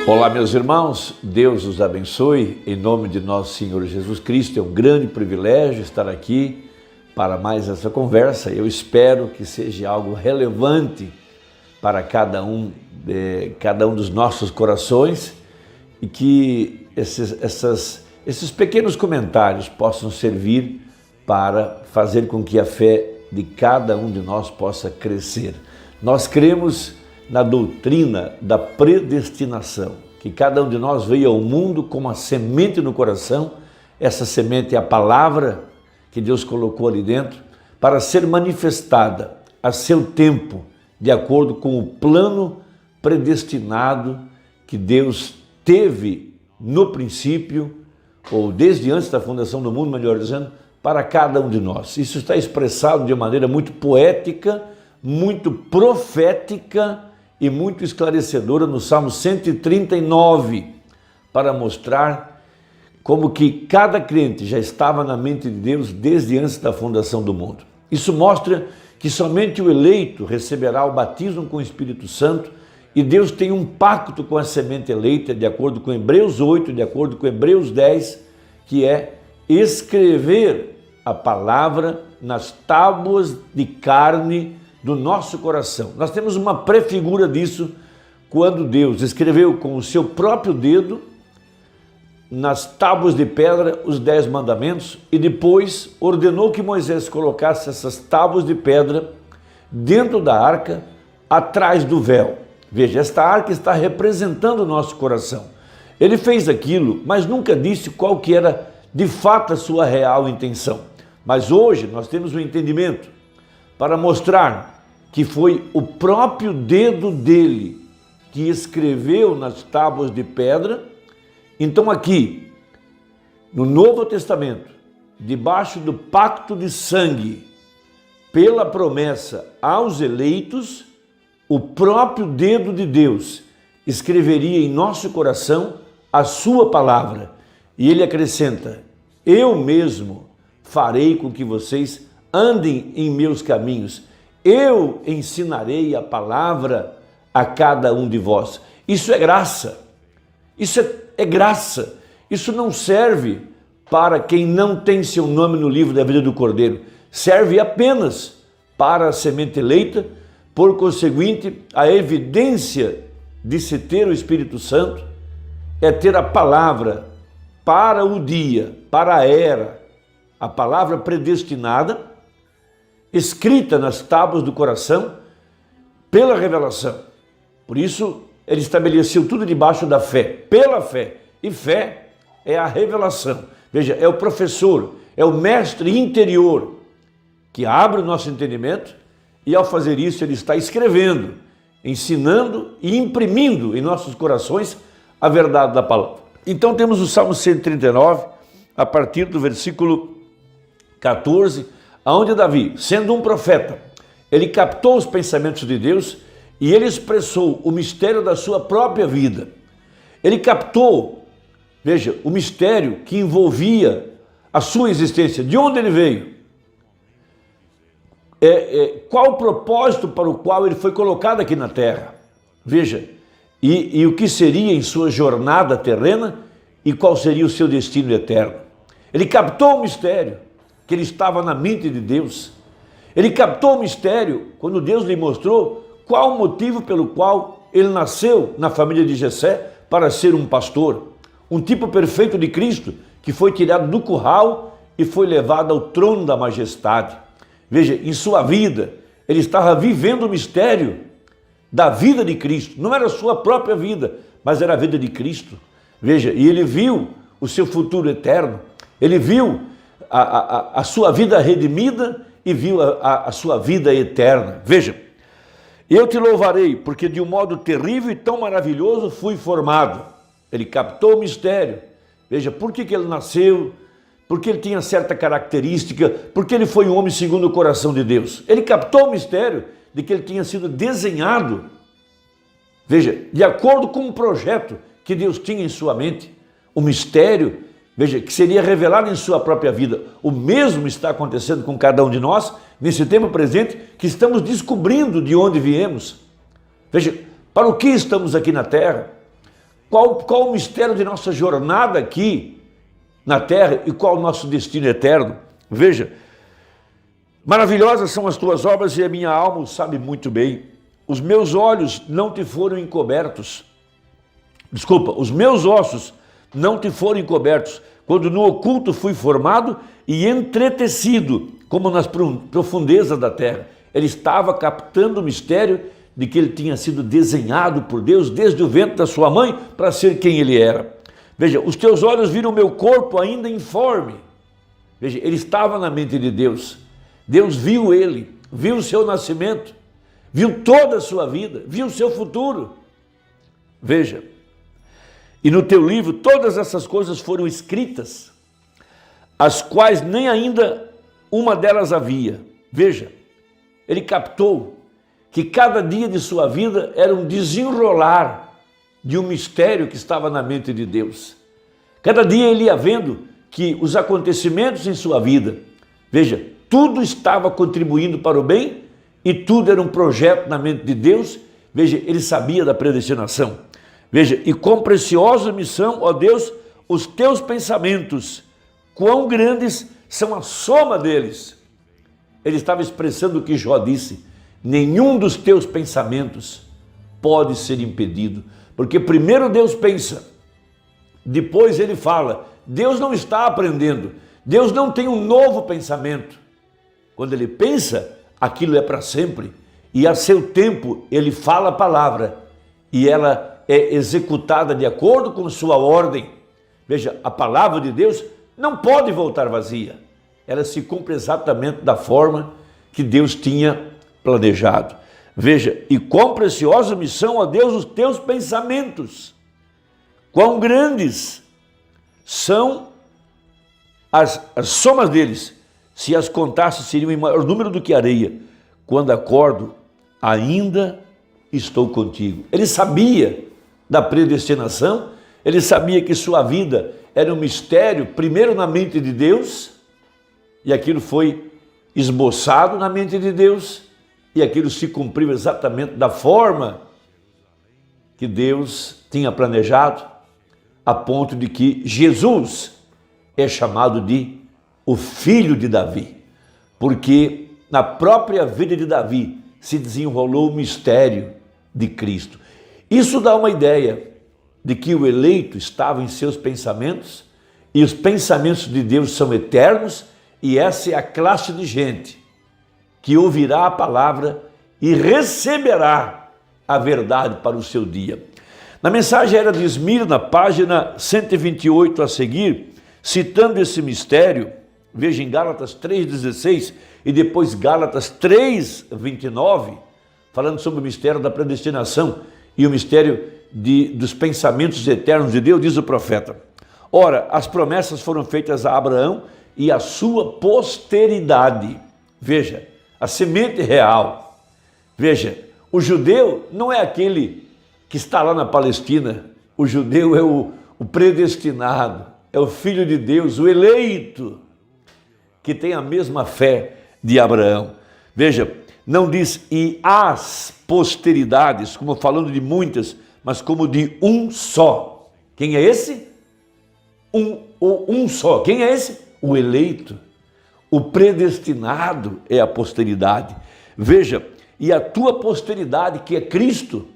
Olá, meus irmãos, Deus os abençoe, em nome de nosso Senhor Jesus Cristo. É um grande privilégio estar aqui para mais essa conversa. Eu espero que seja algo relevante para cada um dos nossos corações e que esses pequenos comentários possam servir para fazer com que a fé de cada um de nós possa crescer. Nós cremos na doutrina da predestinação, que cada um de nós veio ao mundo com uma semente no coração. Essa semente é a palavra que Deus colocou ali dentro para ser manifestada a seu tempo, de acordo com o plano predestinado que Deus teve no princípio, ou desde antes da fundação do mundo, melhor dizendo, para cada um de nós. Isso está expressado de maneira muito poética, muito profética e muito esclarecedora no Salmo 139, para mostrar como que cada crente já estava na mente de Deus desde antes da fundação do mundo. Isso mostra que somente o eleito receberá o batismo com o Espírito Santo, e Deus tem um pacto com a semente eleita, de acordo com Hebreus 8, de acordo com Hebreus 10, que é escrever a palavra nas tábuas de carne do nosso coração. Nós temos uma prefigura disso quando Deus escreveu com o seu próprio dedo nas tábuas de pedra os 10 mandamentos e depois ordenou que Moisés colocasse essas tábuas de pedra dentro da arca, atrás do véu. Veja, esta arca está representando o nosso coração. Ele fez aquilo, mas nunca disse qual que era de fato a sua real intenção. Mas hoje nós temos um entendimento para mostrar que foi o próprio dedo dele que escreveu nas tábuas de pedra. Então aqui, no Novo Testamento, debaixo do pacto de sangue, pela promessa aos eleitos, o próprio dedo de Deus escreveria em nosso coração a sua palavra. E ele acrescenta: eu mesmo farei com que vocês andem em meus caminhos. Eu ensinarei a palavra a cada um de vós. Isso é graça. Isso é graça. Isso não serve para quem não tem seu nome no livro da vida do Cordeiro. Serve apenas para a semente eleita. Por conseguinte, a evidência de se ter o Espírito Santo é ter a palavra para o dia, para a era, a palavra predestinada, escrita nas tábuas do coração pela revelação. Por isso, ele estabeleceu tudo debaixo da fé, pela fé. E fé é a revelação. Veja, é o professor, é o mestre interior que abre o nosso entendimento e, ao fazer isso, ele está escrevendo, ensinando e imprimindo em nossos corações a verdade da palavra. Então temos o Salmo 139, a partir do versículo 14, onde Davi, sendo um profeta, ele captou os pensamentos de Deus e ele expressou o mistério da sua própria vida. Ele captou, veja, o mistério que envolvia a sua existência, de onde ele veio, qual o propósito para o qual ele foi colocado aqui na terra. Veja, e o que seria em sua jornada terrena e qual seria o seu destino eterno. Ele captou o mistério que ele estava na mente de Deus. Ele captou o mistério quando Deus lhe mostrou qual o motivo pelo qual ele nasceu na família de Jessé para ser um pastor, um tipo perfeito de Cristo que foi tirado do curral e foi levado ao trono da majestade. Veja, em sua vida, ele estava vivendo o mistério da vida de Cristo. Não era a sua própria vida, mas era a vida de Cristo. Veja, e ele viu o seu futuro eterno, ele viu a sua vida redimida e viu a sua vida eterna. Veja, eu te louvarei, porque de um modo terrível e tão maravilhoso fui formado. Ele captou o mistério. Veja, por que ele nasceu? Porque ele tinha certa característica, porque ele foi um homem segundo o coração de Deus. Ele captou o mistério de que ele tinha sido desenhado, veja, de acordo com um projeto que Deus tinha em sua mente, o mistério, veja, que seria revelado em sua própria vida. O mesmo está acontecendo com cada um de nós, nesse tempo presente, que estamos descobrindo de onde viemos. Veja, para o que estamos aqui na terra? qual o mistério de nossa jornada aqui na terra e qual o nosso destino eterno? Veja, maravilhosas são as tuas obras e a minha alma o sabe muito bem. Os meus olhos não te foram encobertos. Desculpa, os meus ossos não te foram encobertos, quando no oculto fui formado e entretecido, como nas profundezas da terra. Ele estava captando o mistério de que ele tinha sido desenhado por Deus desde o ventre da sua mãe para ser quem ele era. Veja, os teus olhos viram o meu corpo ainda informe. Veja, ele estava na mente de Deus. Deus viu ele, viu o seu nascimento, viu toda a sua vida, viu o seu futuro. Veja, e no teu livro todas essas coisas foram escritas, as quais nem ainda uma delas havia. Veja, ele captou que cada dia de sua vida era um desenrolar de um mistério que estava na mente de Deus. Cada dia ele ia vendo que os acontecimentos em sua vida, veja, tudo estava contribuindo para o bem e tudo era um projeto na mente de Deus. Veja, ele sabia da predestinação. Veja, e com preciosa missão, ó Deus, os teus pensamentos, quão grandes são a soma deles. Ele estava expressando o que Jó disse: nenhum dos teus pensamentos pode ser impedido. Porque primeiro Deus pensa, depois ele fala. Deus não está aprendendo, Deus não tem um novo pensamento. Quando ele pensa, aquilo é para sempre. E a seu tempo ele fala a palavra e ela é executada de acordo com sua ordem. Veja, a palavra de Deus não pode voltar vazia. Ela se cumpre exatamente da forma que Deus tinha planejado. Veja, e quão preciosa missão, ó Deus, os teus pensamentos. Quão grandes são as somas deles. Se as contasse, seriam em maior número do que areia. Quando acordo, ainda estou contigo. Ele sabia da predestinação, ele sabia que sua vida era um mistério, primeiro na mente de Deus, e aquilo foi esboçado na mente de Deus, e aquilo se cumpriu exatamente da forma que Deus tinha planejado, a ponto de que Jesus é chamado de o filho de Davi, porque na própria vida de Davi se desenrolou o mistério de Cristo. Isso dá uma ideia de que o eleito estava em seus pensamentos, e os pensamentos de Deus são eternos, e essa é a classe de gente que ouvirá a palavra e receberá a verdade para o seu dia. Na mensagem era de Esmirna, página 128 a seguir, citando esse mistério, veja em Gálatas 3,16 e depois Gálatas 3,29, falando sobre o mistério da predestinação e o mistério dos pensamentos eternos de Deus, diz o profeta: ora, as promessas foram feitas a Abraão e a sua posteridade. Veja, a semente real. Veja, o judeu não é aquele que está lá na Palestina. O judeu é o predestinado, é o filho de Deus, o eleito, que tem a mesma fé de Abraão. Veja, não diz e as posteridades, como falando de muitas, mas como de um só. Quem é esse? Um só. Quem é esse? O eleito. O predestinado é a posteridade. Veja, e a tua posteridade, que é Cristo.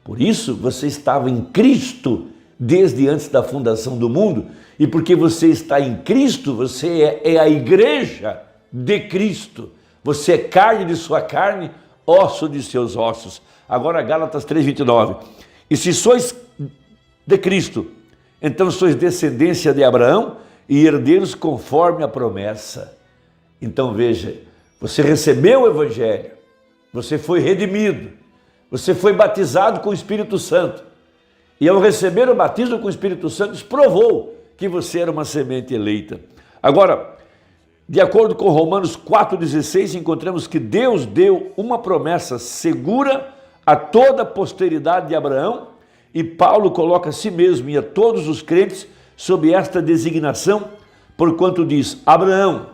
Por isso você estava em Cristo desde antes da fundação do mundo, e porque você está em Cristo, você é a igreja de Cristo. Você é carne de sua carne, osso de seus ossos. Agora Gálatas 3,29. E se sois de Cristo, então sois descendência de Abraão e herdeiros conforme a promessa. Então veja, você recebeu o Evangelho, você foi redimido, você foi batizado com o Espírito Santo. E ao receber o batismo com o Espírito Santo, provou que você era uma semente eleita. Agora, de acordo com Romanos 4,16, encontramos que Deus deu uma promessa segura a toda a posteridade de Abraão, e Paulo coloca a si mesmo e a todos os crentes sob esta designação, porquanto diz: Abraão,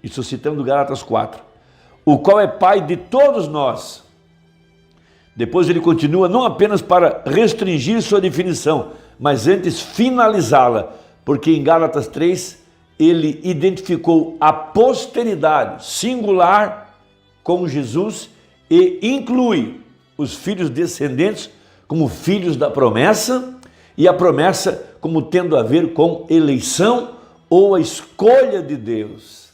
isso citando Gálatas 4, o qual é pai de todos nós, Depois ele continua, não apenas para restringir sua definição, mas antes finalizá-la, porque em Gálatas 3 ele identificou a posteridade singular com Jesus e inclui os filhos descendentes como filhos da promessa e a promessa como tendo a ver com eleição ou a escolha de Deus.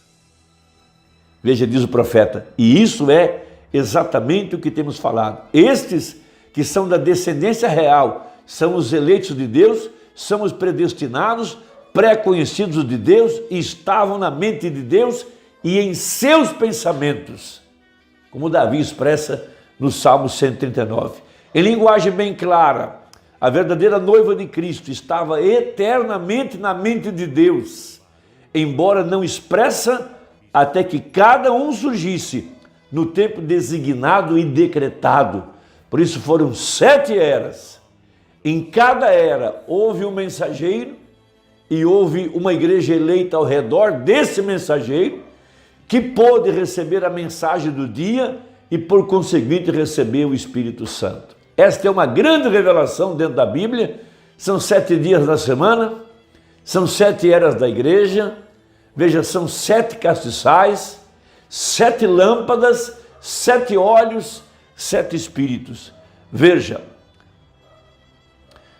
Veja, diz o profeta, e isso é exatamente o que temos falado. Estes que são da descendência real são os eleitos de Deus, são os predestinados, pré-conhecidos de Deus, e estavam na mente de Deus e em seus pensamentos, como Davi expressa no Salmo 139. Em linguagem bem clara, a verdadeira noiva de Cristo estava eternamente na mente de Deus, embora não expressa, até que cada um surgisse no tempo designado e decretado. Por isso foram 7 eras. Em cada era houve um mensageiro e houve uma igreja eleita ao redor desse mensageiro que pôde receber a mensagem do dia e por conseguinte receber o Espírito Santo. Esta é uma grande revelação dentro da Bíblia. São 7 dias da semana, são 7 eras da igreja. Veja, são 7 castiçais, 7 lâmpadas, 7 olhos, 7 espíritos. Veja,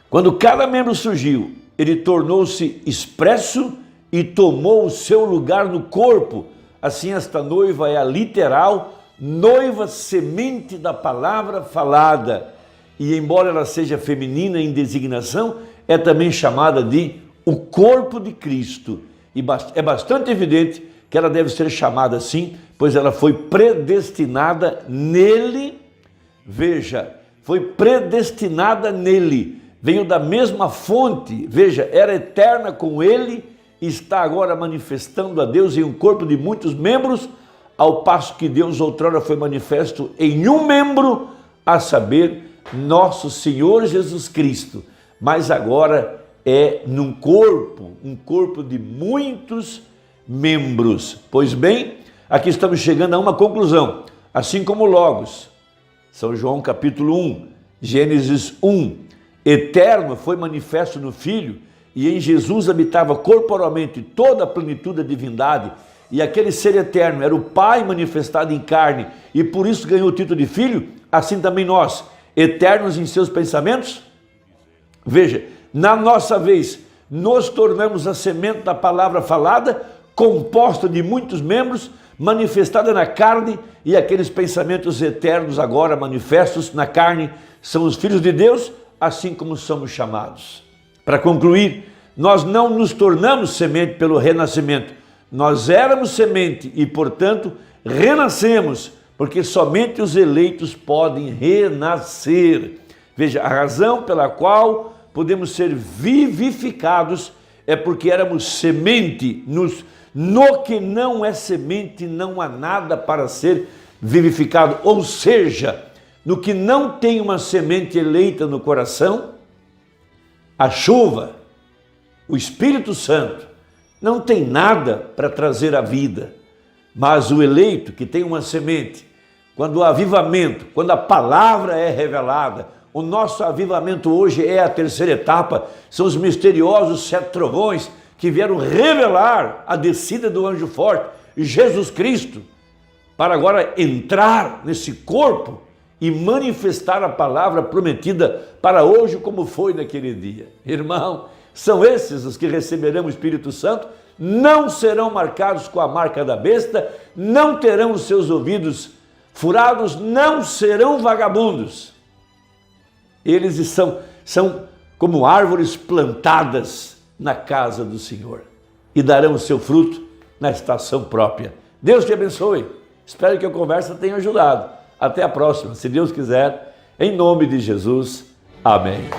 quando cada membro surgiu, ele tornou-se expresso e tomou o seu lugar no corpo. Assim, esta noiva é a literal noiva semente da palavra falada. E embora ela seja feminina em designação, é também chamada de o corpo de Cristo. E é bastante evidente que ela deve ser chamada assim, pois ela foi predestinada nele. Veja, foi predestinada nele, veio da mesma fonte, veja, era eterna com ele, está agora manifestando a Deus em um corpo de muitos membros, ao passo que Deus outrora foi manifesto em um membro, a saber, nosso Senhor Jesus Cristo, mas agora é num corpo, um corpo de muitos membros. Pois bem, aqui estamos chegando a uma conclusão, assim como Logos, São João capítulo 1, Gênesis 1, eterno foi manifesto no Filho, e em Jesus habitava corporalmente toda a plenitude da divindade, e aquele ser eterno era o Pai manifestado em carne, e por isso ganhou o título de Filho, assim também nós, eternos em seus pensamentos. Veja, na nossa vez, nos tornamos a semente da palavra falada, composta de muitos membros, manifestada na carne, e aqueles pensamentos eternos agora manifestos na carne são os filhos de Deus, assim como somos chamados. Para concluir, nós não nos tornamos semente pelo renascimento, nós éramos semente e, portanto, renascemos, porque somente os eleitos podem renascer. Veja, a razão pela qual podemos ser vivificados é porque éramos semente. No que não é semente não há nada para ser vivificado. Ou seja, no que não tem uma semente eleita no coração, a chuva, o Espírito Santo, não tem nada para trazer a vida. Mas o eleito que tem uma semente, quando o avivamento, quando a palavra é revelada, o nosso avivamento hoje é a terceira etapa, são os misteriosos 7 trovões que vieram revelar a descida do anjo forte, Jesus Cristo, para agora entrar nesse corpo e manifestar a palavra prometida para hoje, como foi naquele dia. Irmão, são esses os que receberão o Espírito Santo, não serão marcados com a marca da besta, não terão os seus ouvidos furados, não serão vagabundos. Eles são como árvores plantadas na casa do Senhor e darão o seu fruto na estação própria. Deus te abençoe. Espero que a conversa tenha ajudado. Até a próxima, se Deus quiser, em nome de Jesus. Amém.